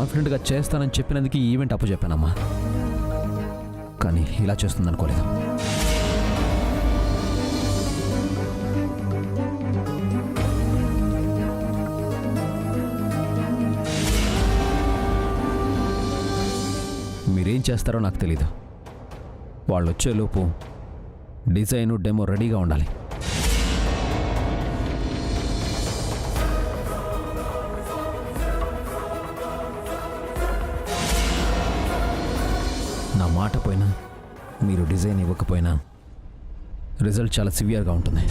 కాన్ఫిడెంట్గా చేస్తానని చెప్పినందుకు ఈ ఈవెంట్ అప్పు చెప్పానమ్మా. కానీ ఇలా చేస్తుంది అనుకోలేదు. మీరేం చేస్తారో నాకు తెలీదు. వాళ్ళు వచ్చేలోపు డిజైను డెమో రెడీగా ఉండాలి. నా మాట పోయినా మీరు డిజైన్ ఇవ్వకపోయినా రిజల్ట్ చాలా సివియర్గా ఉంటుంది.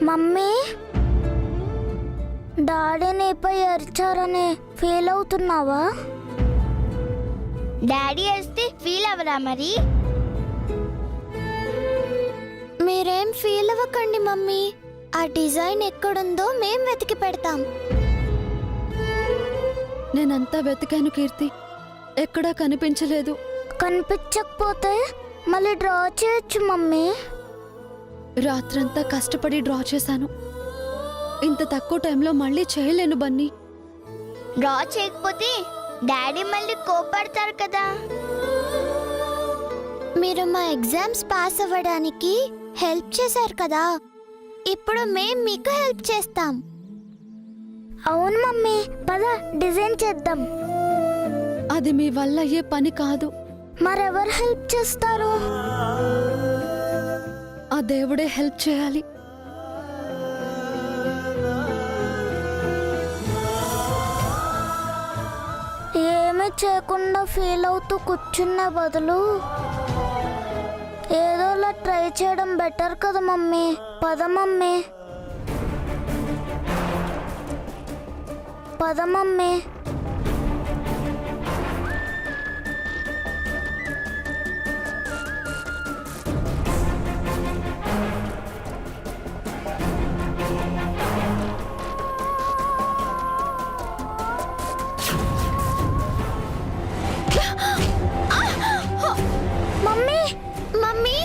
మమ్మీ, డాడీ నీపై అరిచారని ఫీల్ అవుతున్నావా? డాడీ వస్తే ఫీల్ అవ్వరా మరి? మీరేం ఫీల్ అవ్వకండి మమ్మీ. ఆ డిజైన్ ఎక్కడుందో మేం వెతికి పెడతాం. నేనంతా వెతికాను కీర్తి, ఎక్కడా కనిపించలేదు. కనిపించకపోతే మళ్ళీ డ్రా చేయొచ్చు మమ్మీ. రాత్రంతా కష్టపడి డ్రా చేశాను. ఇంత తక్కువ టైంలో మళ్ళీ చేయలేను బన్నీ. డ్రా చేయకపోతే డాడీ మళ్ళీ కోపడతారు కదా. మీరు మా ఎగ్జామ్స్ పాస్ అవ్వడానికి హెల్ప్ చేశారు కదా, ఇప్పుడు మేం మీకు హెల్ప్ చేస్తాం. అవును మమ్మీ, పద డిజైన్ చేద్దాం. అది మీ వల్ల అయ్యే పని కాదు. మరెవరు హెల్ప్ చేస్తారు? ఆ దేవుడే హెల్ప్ చేయాలి. ఏమీ చేయకుండా ఫీల్ అవుతూ కూర్చున్న బదులు ఏదోలా ట్రై చేయడం బెటర్ కదా మమ్మీ. పద మమ్మీ, పద మమ్మీ. మమ్మీ, మమ్మీ,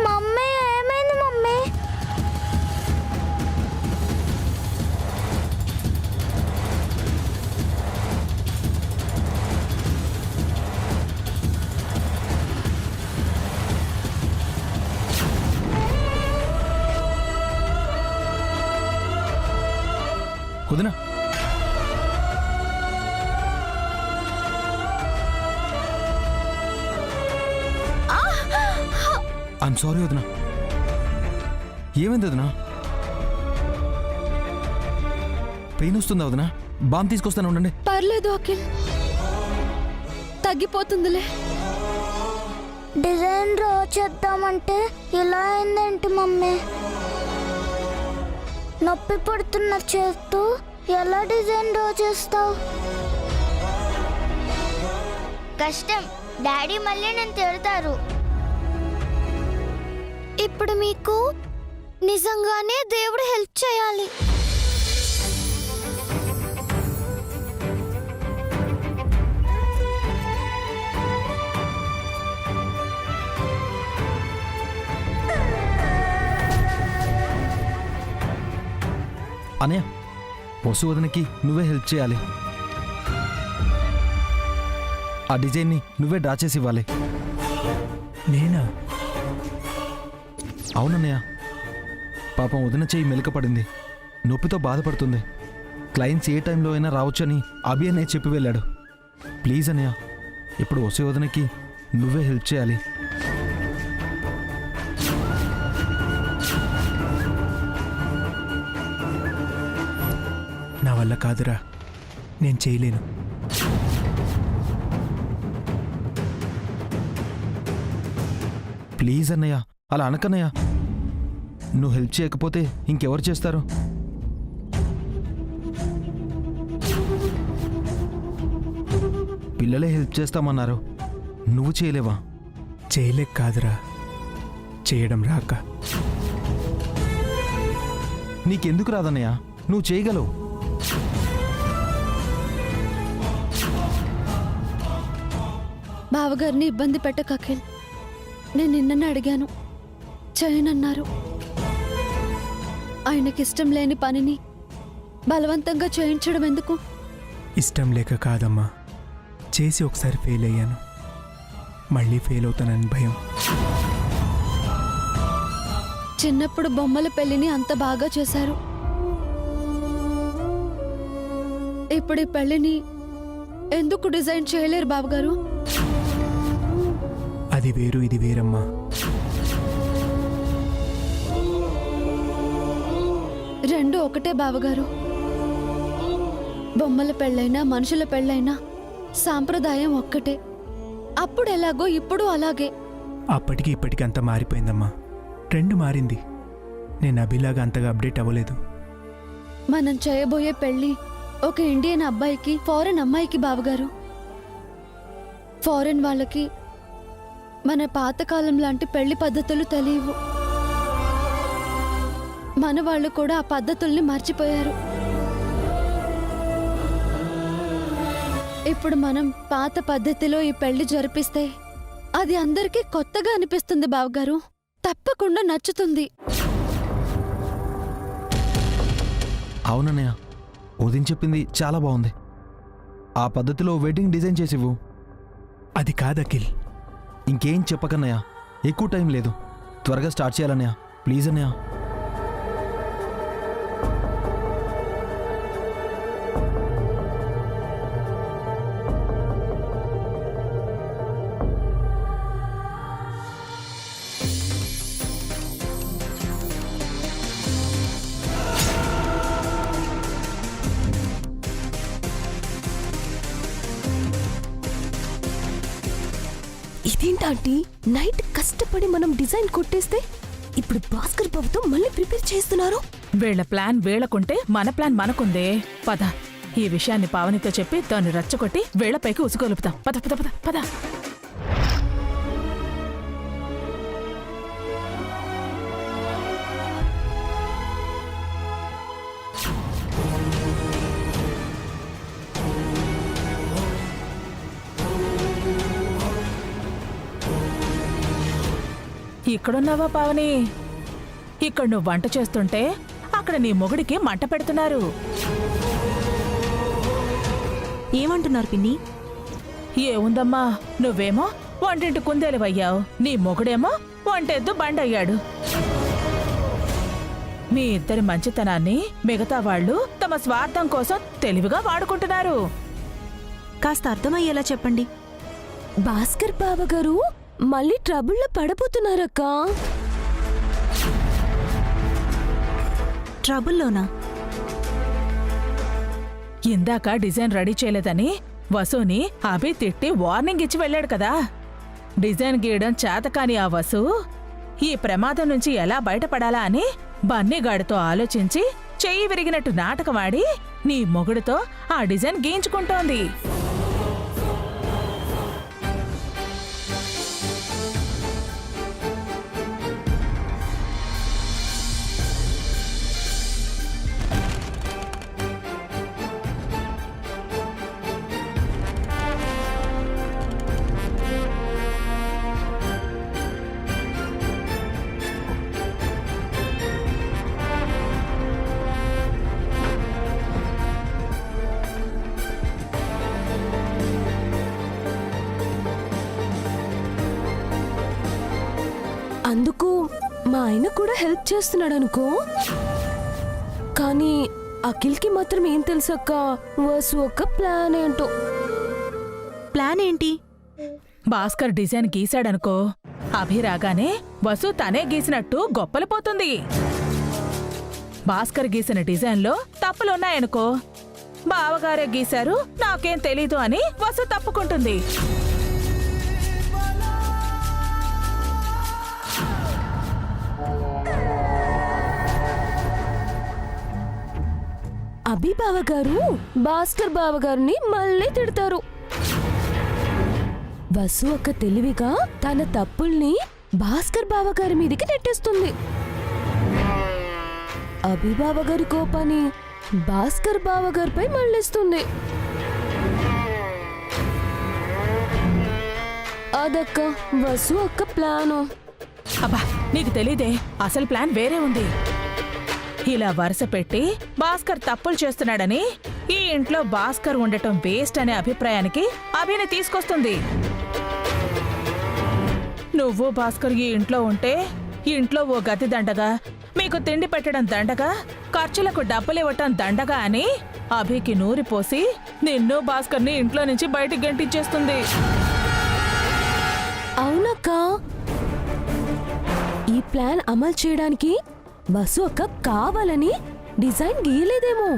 మమ్మీ ఏమైంది మమ్మీ? వదినా, ఐఎమ్ సారీ వదినా. ఏమైంది వదినా? పెయిన్ వస్తుందా వదినా? బామ్ తీసుకొస్తాను, ఉండండి. పర్లేదు అఖిల్, తగ్గిపోతుందిలే. డిజైన్ డ్రా చేద్దామంటే ఇలా అయిందేంటి మమ్మీ? నొప్పి పడుతున్న చేస్తూ ఎలా డిజైన్ డ్రా చేస్తావు? కష్టం, డాడీ మళ్ళీ నన్ను తిడతారు. ఇప్పుడు మీకు నిజంగానే దేవుడు హెల్ప్ చేయాలి. అనయ్య, వసు వదినకి నువ్వే హెల్ప్ చేయాలి. ఆ డిజైన్ని నువ్వే డ్రా చేసి ఇవ్వాలి. నేనా? అవునన్నయ్య, పాపం వదిన చెయ్యి మెలికపడింది, నొప్పితో బాధపడుతుంది. క్లయింట్స్ ఏ టైంలో అయినా రావచ్చని అభి అన్నయ్య చెప్పి వెళ్ళాడు. ప్లీజ్ అన్నయ్య, ఇప్పుడు వసు వదినకి నువ్వే హెల్ప్ చేయాలి. నా వల్ల కాదురా, నేను చేయలేను. ప్లీజ్ అన్నయ్య, అలా అనకన్నయ్య. నువ్వు హెల్ప్ చేయకపోతే ఇంకెవరు చేస్తారు? పిల్లలే హెల్ప్ చేస్తామన్నారు, నువ్వు చేయలేవా? చేయలేక కాదురా, చేయడం రాక. నీకెందుకు రాదన్నయ్య? నువ్వు చేయగలవు. బావగారిని ఇబ్బంది పెట్టక అఖిల్. నేను నిన్ననే అడిగాను, చేయనన్నారు. ఆయనకిష్టం లేని పనిని బలవంతంగా చేయించడం ఎందుకు? ఇష్టం లేక కాదమ్మా, చేసి ఒకసారి ఫెయిల్ అయ్యాను, మళ్ళీ ఫెయిల్ అవుతానని భయం. చిన్నప్పుడు బొమ్మల పెళ్లిని అంత బాగా చేశారు. ఇప్పుడు ఈ పెళ్లిని ఎందుకు డిజైన్ చేయలేరు బావగారు? అది వేరు, ఇది వేరమ్మా. రెండు ఒకటే బావగారు. బొమ్మల పెళ్ళైనా మనుషుల పెళ్ళైనా సాంప్రదాయం ఒక్కటే. అప్పుడు ఎలాగో ఇప్పుడు అలాగే. అప్పటికి ఇప్పటికి అంత మారిపోయిందమ్మా, ట్రెండ్ మారింది. నేను అభిలాగా అంతగా అప్డేట్ అవ్వలేదు. మనం చేయబోయే పెళ్లి ఒక ఇండియన్ అబ్బాయికి ఫారెన్ అమ్మాయికి బావగారు. ఫారెన్ వాళ్ళకి మన పాతకాలం లాంటి పెళ్లి పద్ధతులు తెలియవు. మన వాళ్ళు కూడా ఆ పద్ధతుల్ని మర్చిపోయారు. ఇప్పుడు మనం పాత పద్ధతిలో ఈ పెళ్లి జరిపిస్తే అది అందరికీ కొత్తగా అనిపిస్తుంది బావగారు. తప్పకుండా నచ్చుతుంది. అవునన్నయ్య, ఉదయం చెప్పింది చాలా బాగుంది. ఆ పద్ధతిలో వెడ్డింగ్ డిజైన్ చేసివ్వు. అది కాదు అఖిల్. ఇంకేం చెప్పకన్నయ్య, ఎక్కువ టైం లేదు, త్వరగా స్టార్ట్ చేయాలన్నయ్య. ప్లీజ్ అన్నయ్య. ఇదేంటి నైట్ కష్టపడి మనం డిజైన్ కొట్టేస్తే ఇప్పుడు భాస్కర్ బాబుతో మళ్ళీ ప్రిపేర్ చేస్తున్నారు. వీళ్ల ప్లాన్ వీళ్లకుంటే మన ప్లాన్ మనకుందే. పద, ఈ విషయాన్ని పావనితో చెప్పి దాన్ని రచ్చగొట్టి వీళ్లపైకి ఉసుగొలుపుతాం. పద పద పద పద. ఇక్కడున్నావా పావని? ఇక్కడ నువ్వు వంట చేస్తుంటే అక్కడ నీ మొగుడికి మంట పెడుతున్నారు. ఏమంటున్నారు పిన్ని? ఏముందమ్మా, నువ్వేమో వంటింటి కుందేలువయ్యావు, నీ మొగుడేమో వంటెద్దు బండయ్యాడు. మీ ఇద్దరి మంచితనాన్ని మిగతా వాళ్ళు తమ స్వార్థం కోసం తెలివిగా వాడుకుంటున్నారు. కాస్త అర్థమయ్యేలా చెప్పండి. భాస్కర్ బావ గారు మళ్ళీ ట్రబుల్లో పడబోతున్నారక్క. ట్రబుల్లోనా? ఇందాక డిజైన్ రెడీ చేయలేదని వసుని అభి తిట్టి వార్నింగ్ ఇచ్చి వెళ్ళాడు కదా. డిజైన్ గీయడం చేతకాని ఆ వసు ఈ ప్రమాదం నుంచి ఎలా బయటపడాలా అని బన్నీగాడితో ఆలోచించి చెయ్యి విరిగినట్టు నాటకమాడి నీ మొగుడితో ఆ డిజైన్ గీయించుకుంటోంది. అందుకు మా ఆయన కూడా హెల్ప్ చేస్తున్నాడు అనుకో. కానీ అఖిల్కి మాత్రం ఏం తెలుసక్క, వసు ఒక ప్లాన్ ఏంటో. ప్లాన్ ఏంటి? భాస్కర్ డిజైన్ గీశాడనుకో, అభి రాగానే వసు తనే గీసినట్టు గొప్పలిపోతుంది. భాస్కర్ గీసిన డిజైన్లో తప్పులున్నాయనుకో, బావగారే గీశారు నాకేం తెలీదు అని వసు తప్పుకుంటుంది. అభి బావగారు భాస్కర్ బావగారిని మళ్ళీ తిడతారు. వసు అక్క తెలివిగా తన తప్పుల్ని భాస్కర్ బావగారి మీదకి నెట్టేస్తుంది. అభి బావగారి కోపాన్ని భాస్కర్ బావగారిపై మళ్ళిస్తుంది. అదక్క వసు అక్క ప్లాను. అబ్బా నీకు తెలీదే, అసలు ప్లాన్ వేరే ఉంది. ఇలా వరుస పెట్టి భాస్కర్ తప్పులు చేస్తున్నాడని ఈ ఇంట్లో భాస్కర్ ఉండటం వేస్ట్ అనే అభిప్రాయానికి అభిని తీసుకొస్తుంది. నువ్వు భాస్కర్ ఈ ఇంట్లో ఉంటే ఇంట్లో ఓ గతి దండగా, మీకు తిండి పెట్టడం దండగా, ఖర్చులకు డబ్బులివ్వటం దండగా అని అభికి నూరిపోసి నిన్ను భాస్కర్ని ఇంట్లో నుంచి బయటికి గంటించేస్తుంది. అవునక్క, ఈ ప్లాన్ అమలు చేయడానికి వసు అక్క కావాలని డిజైన్ గీయలేదేమో.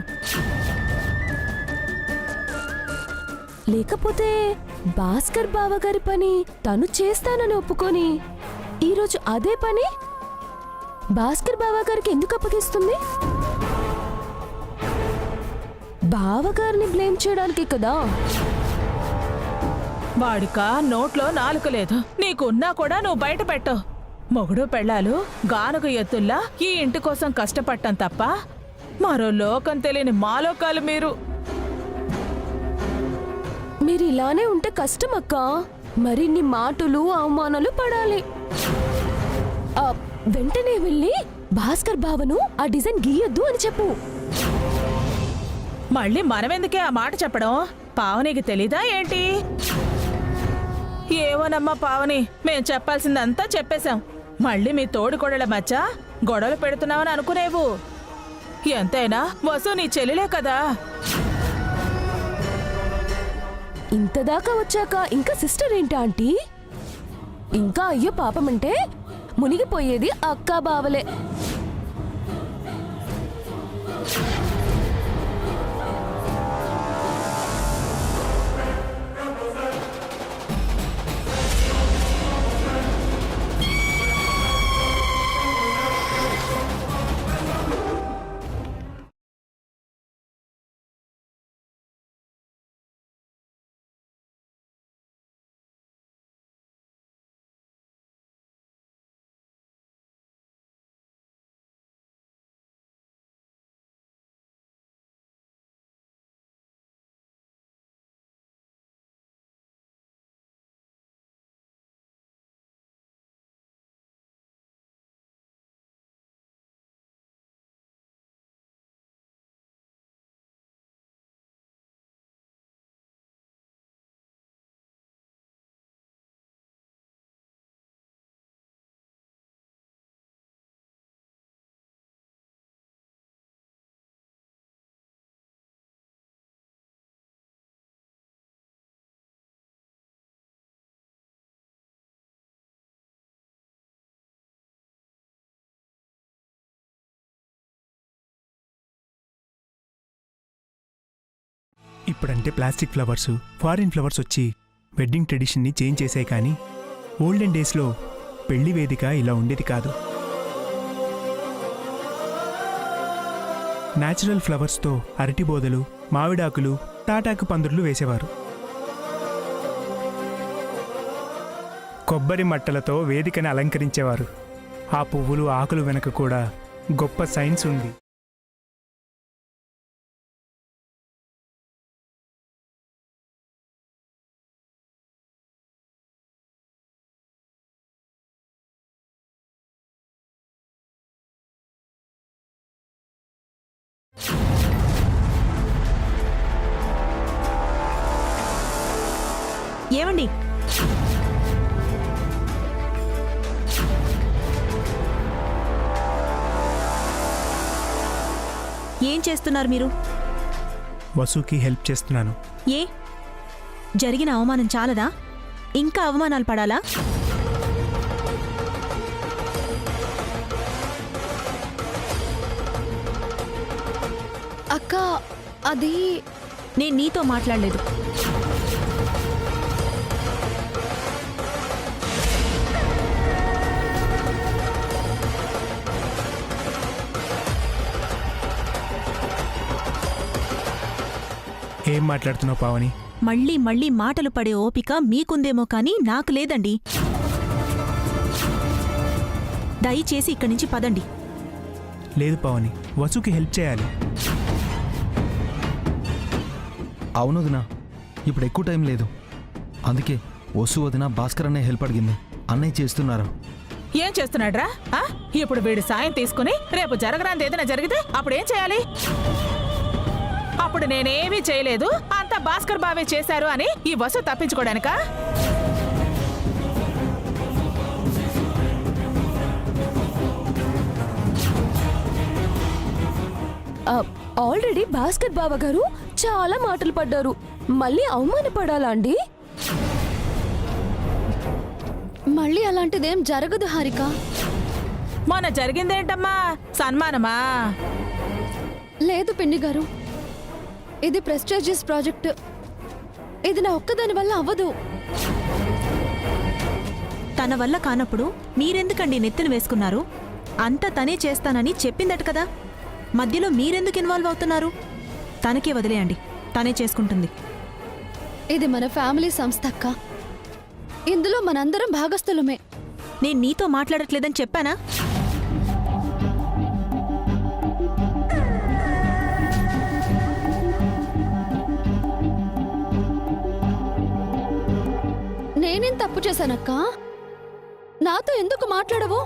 లేకపోతే భాస్కర్ బావగారి పని తను చేస్తానని ఒప్పుకొని ఈరోజు అదే పని భాస్కర్ బావగారికి ఎందుకు అప్పగిస్తుంది? బావగారిని బ్లేమ్ చేయడానికి కదా. వాడికా నోట్లో నాలుక లేదు, నీకున్నా కూడా నువ్వు బయట పెట్టు. మొగుడు పెళ్ళాలు గానుగ ఎత్తుల్లా ఈ ఇంటి కోసం కష్టపడటం తప్ప మరో లోకం తెలియని మాలోకాలు మీరు. మీరు ఇలానే ఉంటే కష్టం అక్క. మరిన్ని మాటలు అవమానాలు పడాలి. వెంటనే వెళ్ళి భాస్కర్ బావను ఆ డిజైన్ గీయొద్దు అని చెప్పు. మళ్ళీ మనమెందుకే ఆ మాట చెప్పడం? పావనికి తెలీదా ఏంటి? ఏవోనమ్మా పావని, మేం చెప్పాల్సిందంతా చెప్పేశాం. మళ్ళీ మీ తోడుకోడల మధ్య గొడవలు పెడుతున్నావని అనుకునేవు. ఎంతైనా వసు నీ చెల్లెలే కదా. ఇంతదాకా వచ్చాక ఇంకా సిస్టర్ ఏంటా ఆంటీ? ఇంకా అయ్యో పాపమంటే మునిగిపోయేది అక్కా బావలే. ఇప్పుడంటే ప్లాస్టిక్ ఫ్లవర్స్, ఫారిన్ ఫ్లవర్స్ వచ్చి వెడ్డింగ్ ట్రెడిషన్ని చేంజ్ చేశాయి. కానీ ఓల్డెన్ డేస్లో పెళ్లి వేదిక ఇలా ఉండేది కాదు. న్యాచురల్ ఫ్లవర్స్తో అరటి బోదలు, మామిడాకులు, తాటాకు పందిర్లు వేసేవారు. కొబ్బరి మట్టలతో వేదికని అలంకరించేవారు. ఆ పువ్వులు, ఆకులు వెనక కూడా గొప్ప సైన్స్ ఉంది. ఏమండి, ఏం చేస్తున్నారు మీరు? వసుకి హెల్ప్ చేస్తున్నాను. ఏ జరిగిన అవమానం చాలదా? ఇంకా అవమానాలు పడాలా? అక్క, అది నేను నీతో మాట్లాడలేదు. ఏం మాట్లాడుతున్నావు పావని? మళ్ళీ మళ్ళీ మాటలు పడే ఓపిక మీకుందేమో కానీ నాకు లేదండి. దయచేసి ఇక్కడి నుంచి పదండి. లేదు పావని, వసుకి హెల్ప్ చేయాలి. అవును వదినా, ఇప్పుడు ఎక్కువ టైం లేదు. అందుకే వసు వదిన భాస్కర్ అన్నయ్య హెల్ప్ అడిగింది. అన్నయ్య చేస్తున్నారు. ఏం చేస్తున్నాడ్రా? ఇప్పుడు వీడి సాయం తీసుకుని రేపు జరగరాంది ఏదైనా జరిగితే అప్పుడేం చేయాలి? అప్పుడు నేనేమీ చేయలేదు, అంతా భాస్కర్ బావే చేశారు అని ఈ వసు తప్పించుకోవడానికా? ఆల్రెడీ భాస్కర్ బావ గారు చాలా మాటలు పడ్డారు. మళ్ళీ అవమానపడాలా అండి? మళ్ళీ అలాంటిదేం జరగదు హారిక. మొన్న జరిగిందేంటమ్మా? సన్మానమా? లేదు పిన్ని గారు, ఇది ప్రెస్టీజియస్ ప్రాజెక్ట్. ఇది నా ఒక్కదాని వల్ల అవ్వదు. తన వల్ల కానప్పుడు మీరెందుకండి నెత్తిన వేసుకున్నారు? అంతా తనే చేస్తానని చెప్పిందట కదా, మధ్యలో మీరెందుకు ఇన్వాల్వ్ అవుతున్నారు? తనకే వదిలేయండి, తనే చేసుకుంటుంది. ఇది మన ఫ్యామిలీ సంస్థ అక్క. ఇందులో మనందరం భాగస్థులమే. నేను నీతో మాట్లాడట్లేదని చెప్పానా? నేనేం తప్పు చేశానక్క? నాతో ఎందుకు మాట్లాడవు?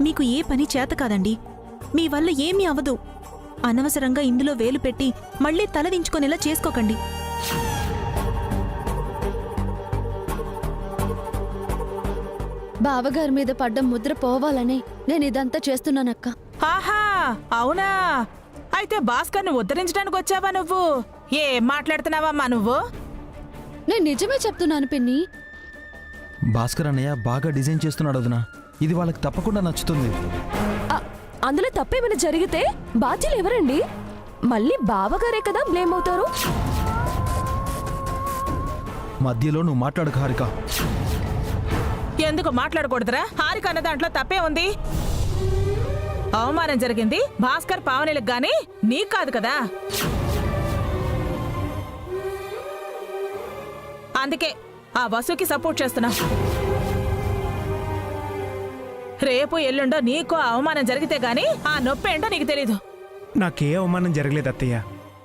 మీకు ఏ పని చేత కాదండి. మీ వల్ల ఏమీ అవదు. అనవసరంగా ఇందులో వేలు పెట్టి మళ్ళీ తలదించుకునేలా చేసుకోకండి. బావగారి మీద పడ్డ ముద్ర పోవాలని నేను ఇదంతా చేస్తున్నానక్క. ఆహా, అవునా? అయితే భాస్కర్ని ఉద్ధరించడానికి వచ్చావా నువ్వు? ఏం మాట్లాడుతున్నావమ్మా నువ్వు? నేను నిజమే చెప్తున్నాను పిన్ని. భాస్కర్ అన్నయ్య బాగా డిజైన్ చేస్తున్నాడు వదినా. ఇది వాళ్ళకి తప్పకుండా నచ్చుతుంది. అందులో తప్పేమైనా జరిగితే బాధ్యులు ఎవరండి? మళ్ళీ బావగారే కదా బ్లేమ్ అవుతారు. మధ్యలో నువ్వు మాట్లాడకు హారిక. ఎందుకు మాట్లాడకూడదురా? హారిక అన్న దాంట్లో తప్పే ఉంది. అవమానం జరిగింది భాస్కర్ పావనిలకు గాని నీకు కాదు కదా. అందుకే ఆ వసుకి సపోర్ట్ చేస్తున్నా. రేపు ఎల్లుండో నీకు అవమానం జరిగితే గాని ఆ నొప్పి ఏంటో నీకు తెలీదు. నాకే అవమానం జరగలేదు అత్తయ్య.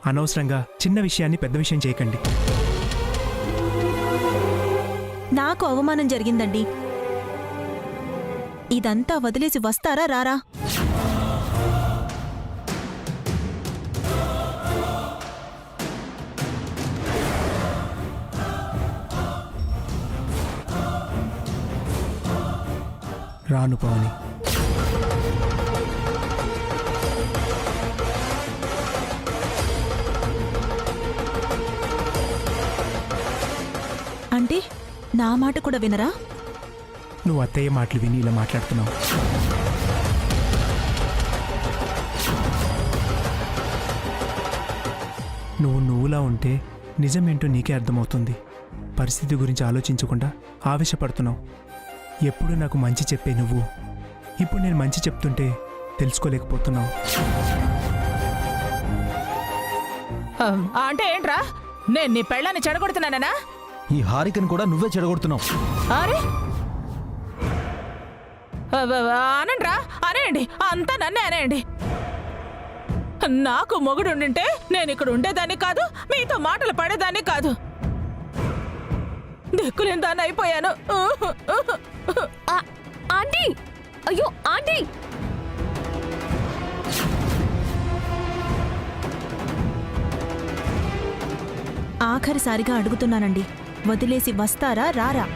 అనవసరంగా చిన్న విషయాన్ని పెద్ద విషయం చేయకండి. నాకు అవమానం జరిగిందండి. ఇదంతా వదిలేసి వస్తారా రారా? రాను పావని. అంటే నా మాట కూడా వినరా? నువ్వు అత్తయ్య మాటలు విని ఇలా మాట్లాడుతున్నావు. నువ్వులా ఉంటే నిజమేంటో నీకే అర్థమవుతుంది. పరిస్థితి గురించి ఆలోచించకుండా ఆవేశపడుతున్నావు. ఎప్పుడు నాకు మంచి చెప్పే నువ్వు ఇప్పుడు నేను మంచి చెప్తుంటే తెలుసుకోలేకపోతున్నావు. అంటే ఏంట్రా? నేను నీ పెళ్ళాన్ని చెడగొడుతున్నానా? ఈ హారికని కూడా నువ్వే చెడగొడుతున్నావు. అరే అనండ్రా, అనేయండి, అంతా నన్నే అనేయండి. నాకు మొగుడు ఉండింటే నేను ఇక్కడ ఉండేదాన్ని కాదు, మీతో మాటలు పడేదాన్ని కాదు. దిక్కులేని దాన్ని అయిపోయాను. ఆంటీ, అయ్యో ఆంటీ! ఆఖరిసారిగా అడుగుతున్నానండి, వదిలేసి వస్తారా రారా?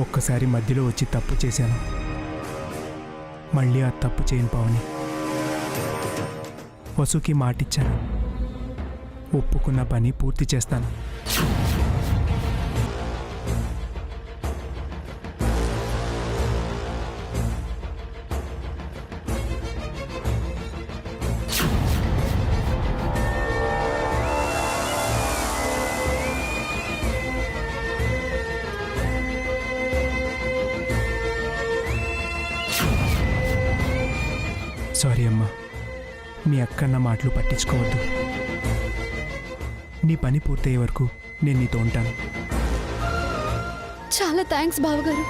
ఒక్కసారి మధ్యలో వచ్చి తప్పు చేశాను. మళ్ళీ ఆ తప్పు చేయను పావని. వసుకి మాటిచ్చాను, ఒప్పుకున్న పని పూర్తి చేస్తాను. సారీ అమ్మా, మీ అక్కన్న మాటలు పట్టించుకోవద్దు. నీ పని పూర్తయ్యే వరకు నేను నీతో ఉంటాను. చాలా థ్యాంక్స్ బావగారు.